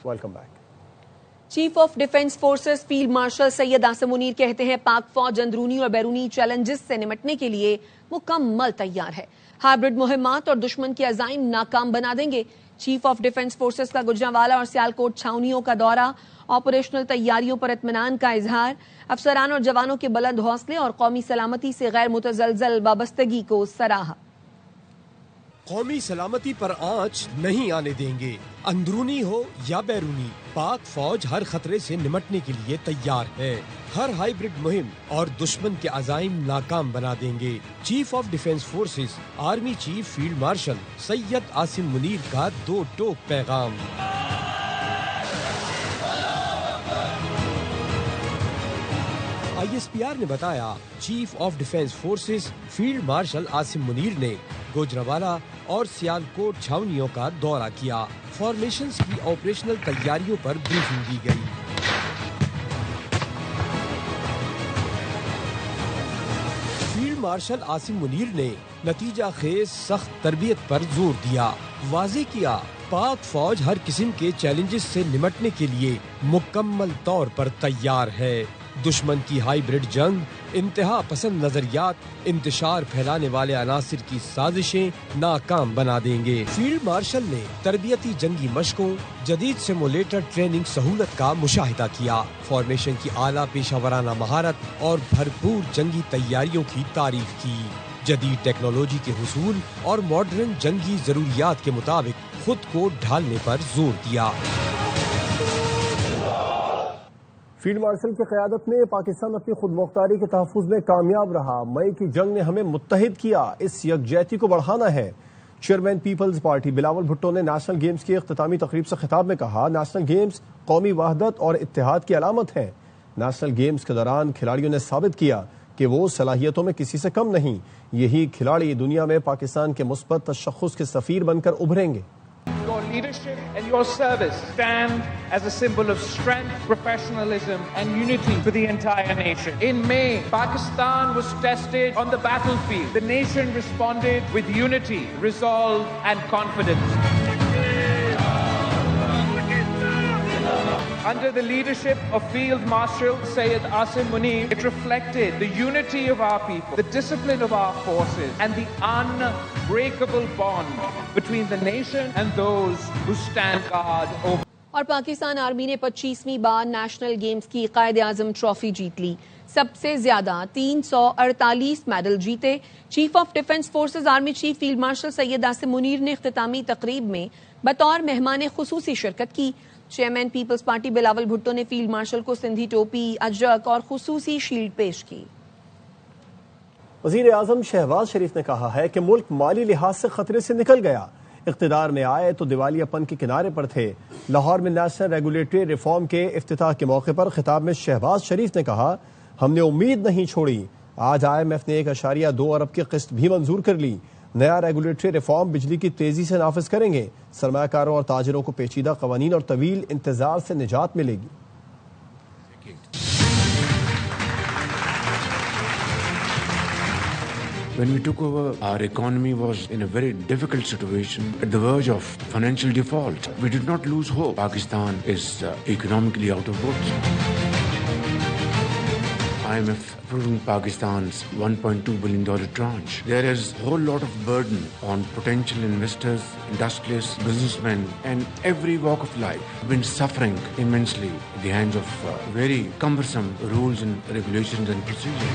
Welcome back. Chief of defence forces field marshal Syed Asim Munir کہتے ہیں پاک فوج اندرونی اور بیرونی چیلنجز سے نمٹنے کے لیے مکمل تیار ہے. ہائبرڈ مہمات اور دشمن کے عزائم ناکام بنا دیں گے. چیف آف ڈیفنس فورسز کا گجرانوالہ اور سیالکوٹ چھاونیوں کا دورہ، آپریشنل تیاریوں پر اطمینان کا اظہار، افسران اور جوانوں کے بلند حوصلے اور قومی سلامتی سے غیر متزلزل وابستگی کو سراہا. قومی سلامتی پر آنچ نہیں آنے دیں گے، اندرونی ہو یا بیرونی. پاک فوج ہر خطرے سے نمٹنے کے لیے تیار ہے. ہر ہائیبرڈ مہم اور دشمن کے عزائم ناکام بنا دیں گے. Chief of defence forces army chief field marshal Syed Asim Munir کا 2 ٹوک پیغام. ISPR نے بتایا chief of defence forces field marshal Asim Munir نے گوجرانوالہ اور سیالکوٹ چھاونیوں کا دورہ کیا. فارمیشنز کی آپریشنل تیاریوں پر بریفنگ دی گئی. فیلڈ مارشل عاصم منیر نے نتیجہ خیز سخت تربیت پر زور دیا. واضح کیا پاک فوج ہر قسم کے چیلنجز سے نمٹنے کے لیے مکمل طور پر تیار ہے. دشمن کی ہائیبرڈ جنگ، انتہا پسند نظریات، انتشار پھیلانے والے عناصر کی سازشیں ناکام بنا دیں گے. فیلڈ مارشل نے تربیتی جنگی مشقوں، جدید سیمولیٹر ٹریننگ سہولت کا مشاہدہ کیا. فارمیشن کی اعلیٰ پیشہ ورانہ مہارت اور بھرپور جنگی تیاریوں کی تعریف کی. جدید ٹیکنالوجی کے حصول اور ماڈرن جنگی ضروریات کے مطابق خود کو ڈھالنے پر زور دیا. فیلڈ مارشل کی قیادت میں پاکستان اپنی خود مختاری کے تحفظ میں کامیاب رہا. مئی کی جنگ نے ہمیں متحد کیا، اس یکجہتی کو بڑھانا ہے. چیئرمین پیپلز پارٹی بلاول بھٹو نے نیشنل گیمز کی اختتامی تقریب سے خطاب میں کہا نیشنل گیمز قومی وحدت اور اتحاد کی علامت ہیں. نیشنل گیمز کے دوران کھلاڑیوں نے ثابت کیا کہ وہ صلاحیتوں میں کسی سے کم نہیں. یہی کھلاڑی دنیا میں پاکستان کے مثبت تشخص کے سفیر بن کر ابھریں گے. Your leadership and your service stand as a symbol of strength, professionalism and unity for the entire nation. In May, Pakistan was tested on the battlefield. The nation responded with unity, resolve and confidence. Under the leadership of Field Marshal Syed Asim Munir, it reflected the unity of our people, the discipline of our forces, and the unbreakable bond between the nation and those who stand guard over. اور Pakistan army نے 25ویں بار national games کی Quaid Azam trophy جیت لی. سب سے زیادہ 348 medal جیتے. Chief of defence forces army chief field marshal Syed Asim Munir نے اختتامی تقریب میں بطور مہمان خصوصی شرکت کی. چیئرمین پیپلز پارٹی بلاول بھٹو نے فیلڈ مارشل کو سندھی ٹوپی، اجرک اور خصوصی شیلڈ پیش کی. وزیر اعظم شہباز شریف نے کہا ہے کہ ملک مالی لحاظ سے خطرے سے نکل گیا. اقتدار میں آئے تو دیوالیہ پن کے کنارے پر تھے. لاہور میں نیشنل ریگولیٹری ریفارم کے افتتاح کے موقع پر خطاب میں شہباز شریف نے کہا ہم نے امید نہیں چھوڑی. آج IMF نے 1.2 ارب کی قسط بھی منظور کر لی. نیا ریگولیٹری ریفارم بجلی کی تیزی سے نافذ کریں گے. سرمایہ کاروں اور تاجروں کو پیچیدہ قوانین اور طویل انتظار سے نجات ملے گی. When we took over, our economy was in a very difficult situation, at the verge of financial default. We did not lose hope. Pakistan is economically out of woods. IMF approving Pakistan's $1.2 billion tranche. There is a whole lot of burden on potential investors, industrialists, businessmen, and every walk of life have been suffering immensely at the hands of very cumbersome rules and regulations and procedures.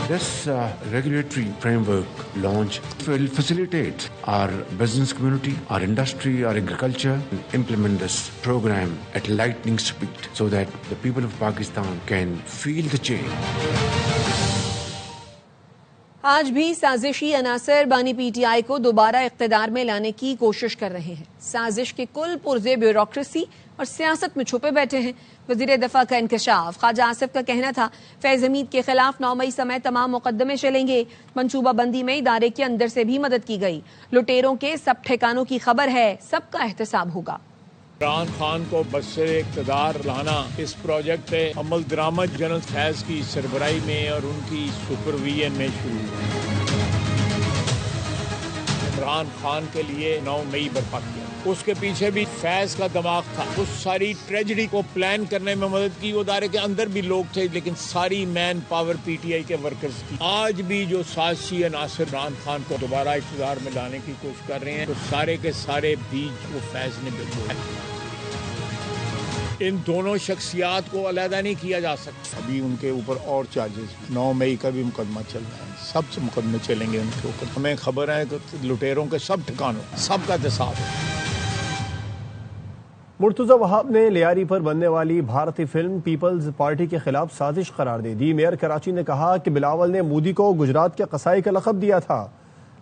This regulatory framework launch will facilitate our business community, our industry, our agriculture, and implement this program at lightning speed so that the people of Pakistan can feel the change. آج بھی سازشی عناصر بانی PTI کو دوبارہ اقتدار میں لانے کی کوشش کر رہے ہیں. سازش کے کل پرزے بیوروکریسی اور سیاست میں چھپے بیٹھے ہیں. وزیر دفاع کا انکشاف. خواجہ آصف کا کہنا تھا فیض حمید کے خلاف 9 مئی سمیت تمام مقدمے چلیں گے. منصوبہ بندی میں ادارے کے اندر سے بھی مدد کی گئی. لٹیروں کے سب ٹھکانوں کی خبر ہے، سب کا احتساب ہوگا. عمران خان کو بسر اقتدار لانا اس پروجیکٹ پہ عمل درآمد جنرل فیض کی سربراہی میں اور ان کی سپرویژن میں شروع ہوا. عمران خان کے لیے 9 مئی برپا کیا. اس کے پیچھے بھی فیض کا دماغ تھا. اس ساری ٹریجڈی کو پلان کرنے میں مدد کی. وہ ادارے کے اندر بھی لوگ تھے لیکن ساری man power P T I کے ورکرز کی. آج بھی جو سازشی عناصر عمران خان کو دوبارہ اقتدار میں لانے کی کوشش کر رہے ہیں تو سارے کے سارے بیج وہ فیض نے بچھوڑے. ان دونوں شخصیات کو علیحدہ نہیں کیا جا سکتا. ابھی ان کے اوپر اور چارجز 9 مئی کا بھی مقدمہ چل رہا ہے. سب سے مقدمے چلیں گے ان کے اوپر. ہمیں خبر ہے کہ لٹیروں کے سب ٹھکانوں سب کا احتساب ہے. مرتضی وہاب نے لیاری پر بننے والی بھارتی فلم پیپلز پارٹی کے خلاف سازش قرار دے دی. میئر کراچی نے کہا کہ بلاول نے مودی کو گجرات کے قصائی کا لقب دیا تھا.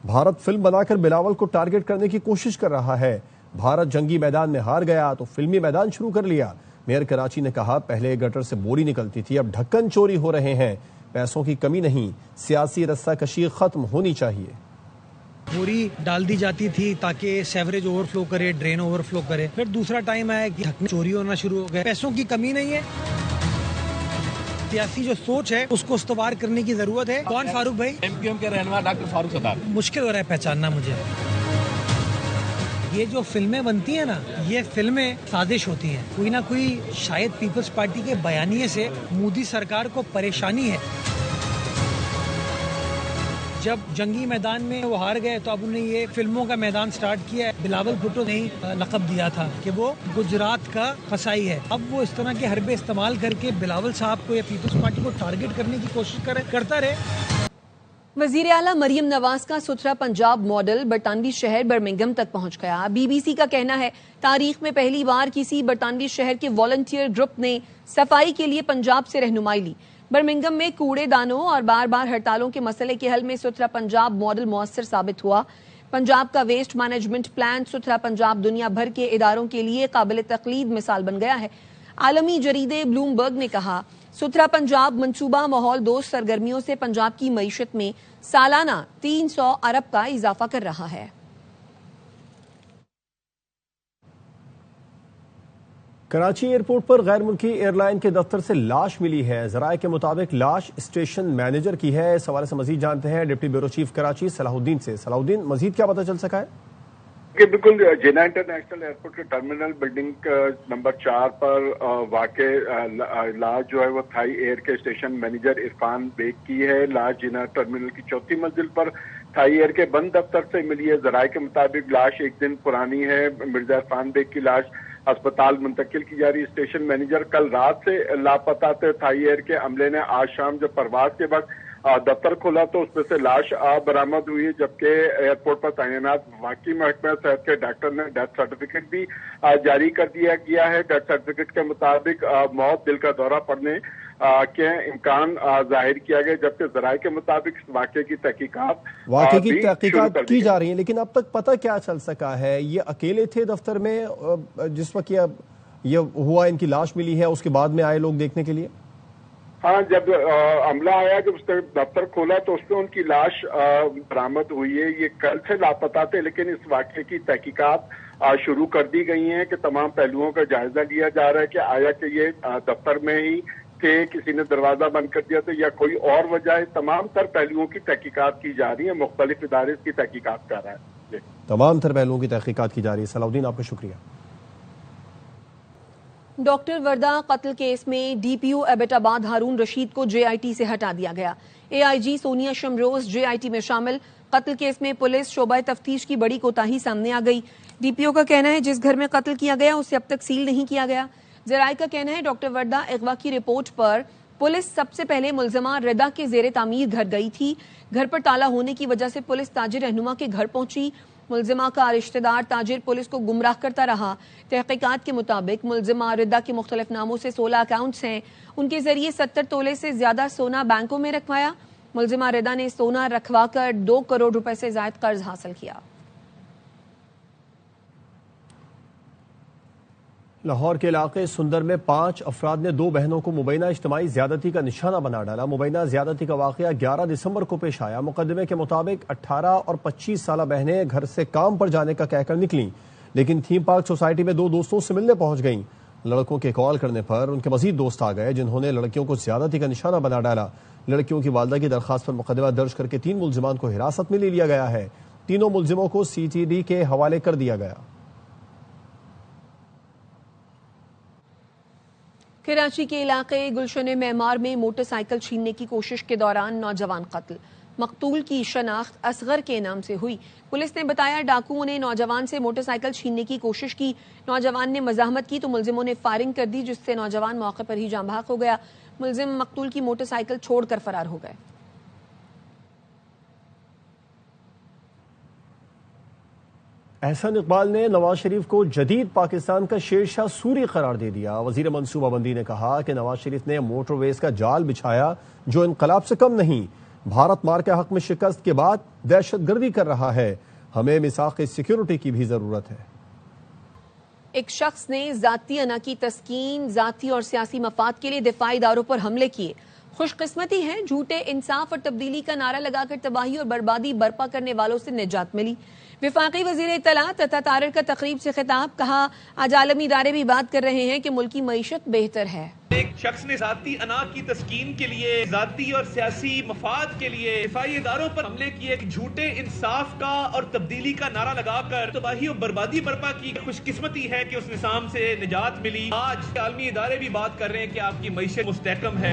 بھارت فلم بنا کر بلاول کو ٹارگٹ کرنے کی کوشش کر رہا ہے. بھارت جنگی میدان میں ہار گیا تو فلمی میدان شروع کر لیا. میئر کراچی نے کہا پہلے گٹر سے بوری نکلتی تھی، اب ڈھکن چوری ہو رہے ہیں. پیسوں کی کمی نہیں، سیاسی رسہ کشی ختم ہونی چاہیے. بوری ڈال دی جاتی تھی تاکہ سیوریج اوور فلو کرے، ڈرین اوور فلو کرے. پھر دوسرا ٹائم آیا کہ ڈھکن چوری ہونا شروع ہو گئے. پیسوں کی کمی نہیں ہے، سیاسی جو سوچ ہے اس کو استوار کرنے کی ضرورت ہے. کون فاروق بھائی؟ ایم کیو ایم کے رہنما ڈاکٹر فاروق ستار. مشکل ہو رہا ہے پہچاننا مجھے. یہ جو فلمیں بنتی ہیں نا، یہ فلمیں سازش ہوتی ہیں. کوئی نہ کوئی شاید پیپلز پارٹی کے بیانیے سے مودی سرکار کو پریشانی ہے. جب جنگی میدان میں وہ ہار گئے تو اب انہیں یہ فلموں کا میدان سٹارٹ کیا ہے. بلاول بھٹو نے لقب دیا تھا کہ وہ گجرات کا قصائی ہے. اب وہ اس طرح کے حربے استعمال کر کے بلاول صاحب کو یا پیپلز پارٹی کو ٹارگٹ کرنے کی کوشش کرتا رہے. وزیر اعلیٰ مریم نواز کا ستھرا پنجاب ماڈل برطانوی شہر برمنگھم تک پہنچ گیا. بی بی سی کا کہنا ہے تاریخ میں پہلی بار کسی برطانوی شہر کے والنٹیئر گروپ نے صفائی کے لیے پنجاب سے رہنمائی لی. برمنگھم میں کوڑے دانوں اور بار بار ہڑتالوں کے مسئلے کے حل میں ستھرا پنجاب ماڈل مؤثر ثابت ہوا. پنجاب کا ویسٹ مینجمنٹ پلان ستھرا پنجاب دنیا بھر کے اداروں کے لیے قابل تقلید مثال بن گیا ہے. عالمی جریدے بلومبرگ نے کہا ستھرا پنجاب منصوبہ ماحول دوست سرگرمیوں سے پنجاب کی معیشت میں سالانہ 300 ارب کا اضافہ کر رہا ہے. کراچی ایئرپورٹ پر غیر ملکی ایئر لائن کے دفتر سے لاش ملی ہے. ذرائع کے مطابق لاش اسٹیشن مینیجر کی ہے. اس حوالے سے مزید جانتے ہیں ڈپٹی بیورو چیف کراچی صلاح الدین سے. صلاح الدین، مزید کیا پتہ چل سکا ہے؟ کہ بالکل جناح انٹرنیشنل ایئرپورٹ کے ٹرمینل بلڈنگ نمبر 4 پر واقع لاش جو ہے وہ تھائی ایئر کے اسٹیشن مینیجر عرفان بیگ کی ہے. لاش جناح ٹرمینل کی 4تھی منزل پر تھائی ایئر کے بند دفتر سے ملی ہے. ذرائع کے مطابق لاش ایک دن پرانی ہے. مرزا عرفان بیگ کی لاش اسپتال منتقل کی جا رہی. اسٹیشن مینیجر کل رات سے لاپتہ تھے. تھائی ایئر کے عملے نے آج شام جب پرواز کے وقت دفتر کھولا تو اس میں سے لاش برآمد ہوئی، جبکہ ایئرپورٹ پر تعینات واقعی محکمہ صحت کے ڈاکٹر نے ڈیتھ سرٹیفکیٹ بھی جاری کر دیا گیا ہے. ڈیتھ سرٹیفکیٹ کے مطابق موت دل کا دورہ پڑنے کے امکان ظاہر کیا گیا، جبکہ ذرائع کے مطابق واقعے کی تحقیقات کی جا رہی ہیں. لیکن اب تک پتہ کیا چل سکا ہے؟ یہ اکیلے تھے دفتر میں جس وقت یہ ہوا، ان کی لاش ملی ہے، اس کے بعد میں آئے لوگ دیکھنے کے لیے؟ ہاں، جب عملہ آیا، جب اس نے دفتر کھولا تو اس میں ان کی لاش برآمد ہوئی ہے. یہ کل سے لاپتہ تھے لیکن اس واقعے کی تحقیقات شروع کر دی گئی ہیں کہ تمام پہلوؤں کا جائزہ لیا جا رہا ہے کہ آیا کہ یہ دفتر میں ہی تھے، کسی نے دروازہ بند کر دیا تھا یا کوئی اور وجہ ہے. تمام تر پہلوؤں کی تحقیقات کی جا رہی ہیں. مختلف ادارے اس کی تحقیقات کر رہا ہے. تمام تر پہلوؤں کی تحقیقات کی جا رہی ہے. صلاح الدین، آپ کا شکریہ. ڈاکٹر وردہ قتل کیس میں ڈی پی او ایبٹ آباد ہارون رشید کو جے آئی ٹی سے ہٹا دیا گیا. اے آئی جی سونیا شمروز جے آئی ٹی میں شامل. قتل کیس میں پولیس شعبہ تفتیش کی بڑی کوتاہی سامنے آ گئی. ڈی پی او کا کہنا ہے جس گھر میں قتل کیا گیا اسے اب تک سیل نہیں کیا گیا. ذرائع کا کہنا ہے ڈاکٹر وردہ اغوا کی رپورٹ پر پولیس سب سے پہلے ملزمہ ردا کے زیر تعمیر گھر گئی تھی. گھر پر تالا ہونے کی وجہ سے پولیس تاجر رہنما کے گھر پہنچی. ملزمہ کا رشتہ دار تاجر پولیس کو گمراہ کرتا رہا. تحقیقات کے مطابق ملزمہ ردا کے مختلف ناموں سے 16 اکاؤنٹس ہیں. ان کے ذریعے 70 تولے سے زیادہ سونا بینکوں میں رکھوایا. ملزمہ ردا نے سونا رکھوا کر 2 کروڑ روپے سے زائد قرض حاصل کیا. لاہور کے علاقے سندر میں 5 افراد نے 2 بہنوں کو مبینہ اجتماعی زیادتی کا نشانہ بنا ڈالا. مبینہ زیادتی کا واقعہ 11 دسمبر کو پیش آیا. مقدمے کے مطابق 18 اور 25 سالہ بہنیں گھر سے کام پر جانے کا کہہ کر نکلیں، لیکن تھیم پارک سوسائٹی میں 2 دوستوں سے ملنے پہنچ گئیں. لڑکوں کے کال کرنے پر ان کے مزید دوست آ گئے جنہوں نے لڑکیوں کو زیادتی کا نشانہ بنا ڈالا. لڑکیوں کی والدہ کی درخواست پر مقدمہ درج کر کے 3 ملزمان کو حراست میں لے لیا گیا ہے. تینوں ملزموں کو سی ٹی ڈی کے حوالے کر دیا گیا. کراچی کے علاقے گلشن معمار میں موٹر سائیکل چھیننے کی کوشش کے دوران نوجوان قتل. مقتول کی شناخت اصغر کے نام سے ہوئی. پولیس نے بتایا ڈاکوؤں نے نوجوان سے موٹر سائیکل چھیننے کی کوشش کی. نوجوان نے مزاحمت کی تو ملزموں نے فائرنگ کر دی، جس سے نوجوان موقع پر ہی جاں بحق ہو گیا. ملزم مقتول کی موٹر سائیکل چھوڑ کر فرار ہو گئے. احسن اقبال نے نواز شریف کو جدید پاکستان کا شیر شاہ سوری قرار دے دیا. وزیر منصوبہ بندی نے کہا کہ نواز شریف نے موٹر ویز کا جال بچھایا جو انقلاب سے کم نہیں. بھارت مار کے حق میں شکست کے بعد دہشت گردی کر رہا ہے. ہمیں میثاق سیکیورٹی کی بھی ضرورت ہے. ایک شخص نے ذاتی انا کی تسکین، ذاتی اور سیاسی مفاد کے لیے دفاعی اداروں پر حملے کیے. خوش قسمتی ہے جھوٹے انصاف اور تبدیلی کا نعرہ لگا کر تباہی اور بربادی برپا کرنے والوں سے نجات ملی. وفاقی وزیر اطلاعات عطا طارق کا تقریب سے خطاب. کہا آج عالمی ادارے بھی بات کر رہے ہیں کہ ملک کی معیشت بہتر ہے. ایک شخص نے ذاتی انا کی تسکین کے لیے، ذاتی اور سیاسی مفاد کے لیے دفاعی اداروں پر حملے کیے، جھوٹے انصاف کا اور تبدیلی کا نعرہ لگا کر تباہی اور بربادی برپا کی. خوش قسمتی ہے کہ اس نظام سے نجات ملی. آج عالمی ادارے بھی بات کر رہے ہیں کہ آپ کی معیشت مستحکم ہے.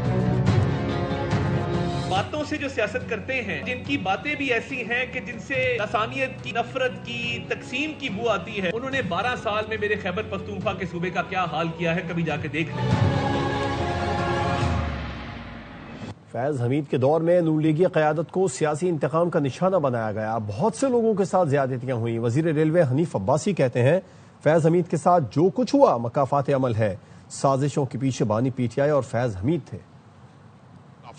باتوں سے جو سیاست کرتے ہیں، جن کی باتیں بھی ایسی ہیں کہ جن سے لسانیت کی، نفرت کی، تقسیم کی بو آتی ہے، انہوں نے 12 سال میں میرے خیبر پختونخوا کے صوبے کا کیا حال کیا ہے، کبھی جا کے دیکھ لیں. فیض حمید کے دور میں نون لیگی قیادت کو سیاسی انتقام کا نشانہ بنایا گیا. بہت سے لوگوں کے ساتھ زیادتیاں ہوئیں. وزیر ریلوے حنیف عباسی کہتے ہیں فیض حمید کے ساتھ جو کچھ ہوا مکافات عمل ہے. سازشوں کے پیچھے بانی پی ٹی آئی اور فیض حمید تھے.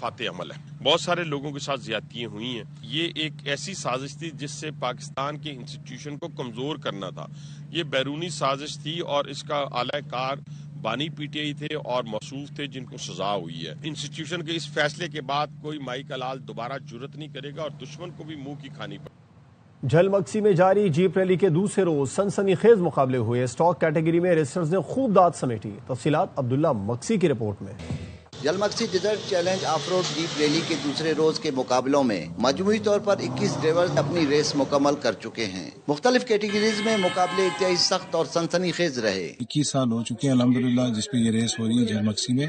عمل ہے. بہت سارے لوگوں کے ساتھ زیادتیاں ہوئی ہیں. یہ ایک ایسی سازش تھی جس سے پاکستان کے انسٹیٹیوشن کو کمزور کرنا تھا. یہ بیرونی سازش تھی اور اس کا اعلی کار بانی پی ٹی آئی تھے اور موصوف تھے جن کو سزا ہوئی ہے. انسٹیٹیوشن کے اس فیصلے کے بعد کوئی مائی کا لال دوبارہ جرت نہیں کرے گا اور دشمن کو بھی منہ کی کھانی پڑے. جھل مکسی میں جاری جیپ ریلی کے دوسرے روز سنسنی خیز مقابلے ہوئے. اسٹاک کیٹیگری میں ریسرز نے خوب داد سمیٹی. تفصیلات عبداللہ مکسی کی رپورٹ میں. Jhal Magsi Desert Challenge off road jeep rally کے دوسرے روز کے مقابلوں میں مجموعی طور پر 21 ڈرائیور اپنی ریس مکمل کر چکے ہیں. مختلف کیٹیگریز میں مقابلے انتہائی سخت اور سنسنی خیز رہے. 21 سال ہو چکے ہیں الحمدللہ جس پہ یہ ریس ہو رہی ہے جھل مکسی میں،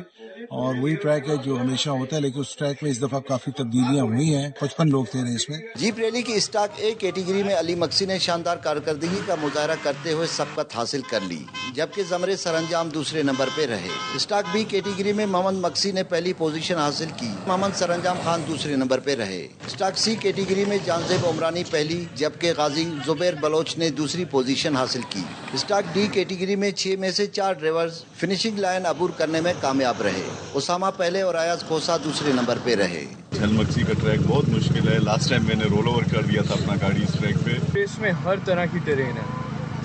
اور وہی ٹریک ہے جو ہمیشہ ہوتا ہے، لیکن اس ٹریک میں اس دفعہ کافی تبدیلیاں ہوئی ہیں. 55 لوگ تھے ریس میں. جیپ ریلی کی اسٹاک اے کیٹیگری میں علی مکسی نے شاندار کارکردگی کا مظاہرہ کرتے ہوئے سبقت حاصل کر لی، جبکہ زمرے سرانجام دوسرے نمبر پہ رہے. اسٹاک بی کیٹیگری میں محمد مکسی نے پہلی پوزیشن حاصل کی، محمد سرانجام خان دوسرے نمبر پہ رہے. اسٹاک سی کیٹیگری میں جانزیب عمرانی پہلی، جبکہ غازی زبیر بلوچ نے دوسری پوزیشن حاصل کی. اسٹاک ڈی کیٹیگری میں 6 میں سے 4 ڈرائیورز فنشنگ لائن عبور کرنے میں کامیاب رہے. اسامہ پہلے اور ایاز کھوسا دوسرے نمبر پہ رہے. جھل مکسی کا ٹریک بہت مشکل ہے. لاسٹ ٹائم میں نے رول اوور کر دیا تھا اپنا گاڑی اس ٹریک پہ. اس میں ہر طرح کی ٹرین ہے،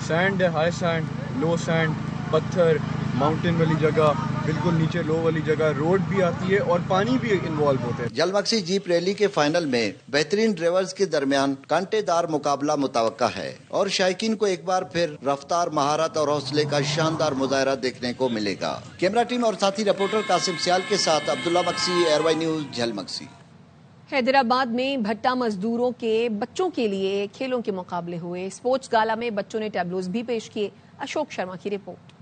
سینڈ ہے، ہائی سینڈ، لو سینڈ، پتھر، ماؤنٹین والی جگہ، بالکل نیچے لو والی جگہ، روڈ بھی آتی ہے اور پانی بھی انوالو ہوتا ہے. جھل مکسی جیپ ریلی کے فائنل میں بہترین ڈرائیورز کے درمیان کانٹے دار مقابلہ متوقع ہے اور شائقین کو ایک بار پھر رفتار، مہارت اور حوصلے کا شاندار مظاہرہ دیکھنے کو ملے گا. کیمرہ ٹیم اور ساتھی رپورٹر قاسم سیال کے ساتھ عبداللہ مکسی، ایئر وائی نیوز، جھل مکسی. حیدرآباد میں بھٹا مزدوروں کے بچوں کے لیے کھیلوں کے مقابلے ہوئے. اسپورٹس گالا میں بچوں نے ٹیبلوز بھی پیش کیے. اشوک شرما کی رپورٹ.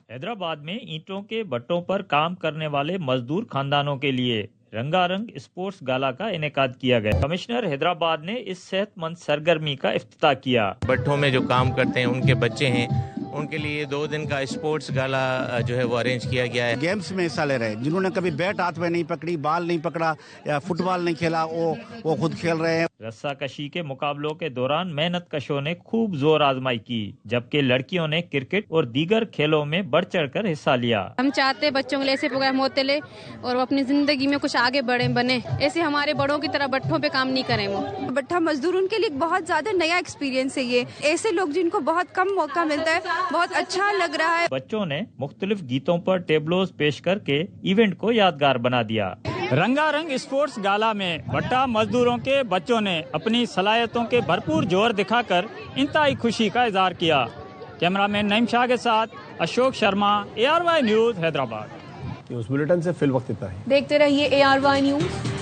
حیدرآباد میں اینٹوں کے بٹوں پر کام کرنے والے مزدور خاندانوں کے لیے رنگا رنگ اسپورٹس گالا کا انعقاد کیا گیا. کمشنر حیدرآباد نے اس صحت مند سرگرمی کا افتتاح کیا. بٹھوں میں جو کام کرتے ہیں ان کے بچے ہیں، ان کے لیے 2 دن کا اسپورٹس گالا جو ہے وہ ارینج کیا گیا ہے. گیمز میں حصہ لے رہے ہیں، جنہوں نے کبھی بیٹ ہاتھ میں نہیں پکڑی، بال نہیں پکڑا یا فٹ بال نہیں کھیلا، وہ خود کھیل رہے ہیں. رسہ کشی کے مقابلوں کے دوران محنت کشوں نے خوب زور آزمائی کی، جبکہ لڑکیوں نے کرکٹ اور دیگر کھیلوں میں بڑھ چڑھ کر حصہ لیا. ہم چاہتے بچوں کے لیے ایسے پروگرام ہوتے لے اور وہ اپنی زندگی میں کچھ آگے بنے، ایسے ہمارے بڑوں کی طرح بٹھوں پہ کام نہیں کریں. وہ بٹھا مزدور ان کے لیے بہت زیادہ نیا ایکسپیرینس ہے. یہ ایسے لوگ جن کو بہت کم موقع ملتا ہے، بہت اچھا لگ رہا ہے. بچوں نے مختلف گیتوں پر ٹیبلوز پیش کر کے ایونٹ کو یادگار بنا دیا. رنگا رنگ اسپورٹس گالا میں بٹا مزدوروں کے بچوں نے اپنی صلاحیتوں کے بھرپور جوہر دکھا کر انتہائی خوشی کا اظہار کیا. کیمرہ مین نعیم شاہ کے ساتھ Ashok Sharma, ARY news, Hyderabad. News bulletin سے فی الوقت اتنا ہی. دیکھتے رہیے ARY نیوز.